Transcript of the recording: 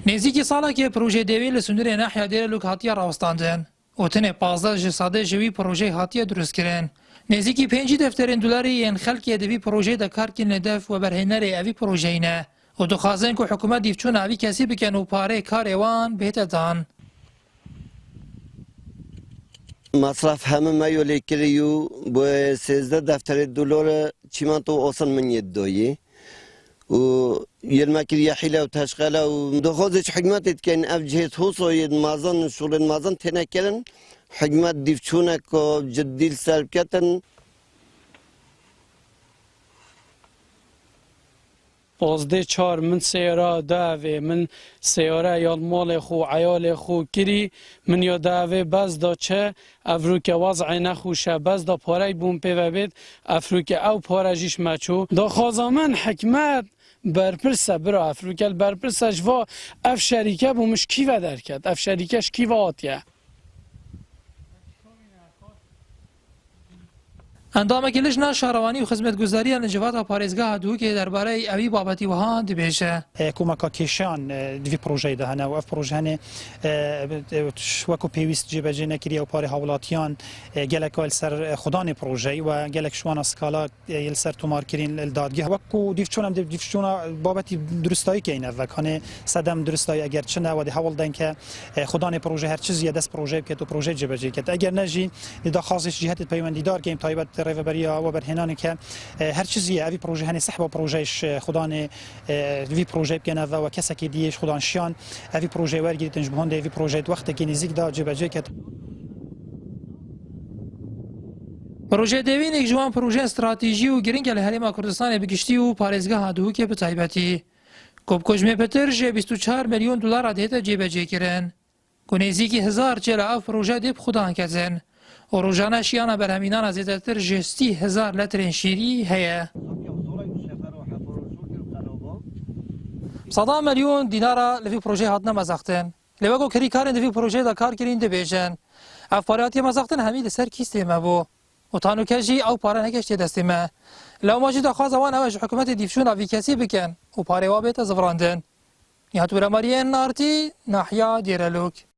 نزدیکی سالا که پروژه دیوی لسندر ناحیه دیرلوک هاتیه راوستاندن و تنه 15 ساده جوی پروژه هاتیه درست کرن. نزدیکی 5 دفترین دلاری این خلقی دوی پروژه د کارکن هدف و برهنر اوی پروژه نه و دخوازن که حکومت دیفچون اوی کسی بکن و پاره کار ایوان بهت دان. مصرف همه مایولی کریو با 13 دفتر دلار چیمانتو اصلا من یدایی و یلمکری حیله و تشغیله و دخوازش حکمت کن افجهت حوصو ید مازن شغل مازن تنکرن حکمت دیفچونه که جدیل سرب کتن. 15 من سیاره داوی من سیاره یال مال خو عیال خو کری من یا داوی باز دا چه افروک وضع نخوشه باز دا پاره بوم پیو بید افروک او پاره جیش مچو دا خازامن حکمت برپرسه برا افروک برپرسش و اف شریکه بومش کی و درکت اف شریکش کی و آتیه اندام کلیش نه شهروانی و خدمتگزاری نجوات پارێزگا هاتوو که درباره اوی بابتی وها دبیشه. کمک کشان دوی پروژه ده نه و اف پروژه هنه وکو پیوست جبهه نکری و پاره حولاتیان گلک ول سر خدان پروژه و گلک شوان اسکالا یل سر تومار کرین الدادگه وکو دیفچونم دیفچونا بابتی درستایی که اینه و کنه صدم درستایی اگر چنه و دی حول دن که خدان پروژه هر چیزی دست پروژه که تو پروژه جبهه که اگر نجی دا خاصش جهت پیوندیدار که تایبت ریفبریا و برهنانی که هر چیزی اوی پروژه هنی سحب پروژهش خدان وی پروژه بکنه و کسی که دیش خدانشیان اوی پروژه ورگی تنجبهند اوی پروژه وقتی که نزدیک دا جبهه که پروژه دیوین یک جوان پروژه استراتژی و گرینگ الهرم کردستان بگشتی و پارێزگا هاتوو که به تایبتی کوب کجمه پتر جه 24 میلیون دلار دهتا جبهه کردن که نزدیکی 1000 چلا اف پروژه دیب خدان کردن و روزانه شیانه برهمینان از زیادتر 60,000 لتر شیری هیه. 100 میلیون دینار لفی پروژه هاتنه مزاختن. لباگو کری کارن لفی پروژه دا کار کرین دبیجن. اف پاراتی مزاختن همی لسر کیسته ما بو. و تانو کجی او پارا نکشتی دستی ما. لو ماجی دا خواست وان اوش حکومت دیفشون اوی کسی بکن و پاره وابت زفراندن. نهاتو رمارین نارتی ناحیه دیرلوک.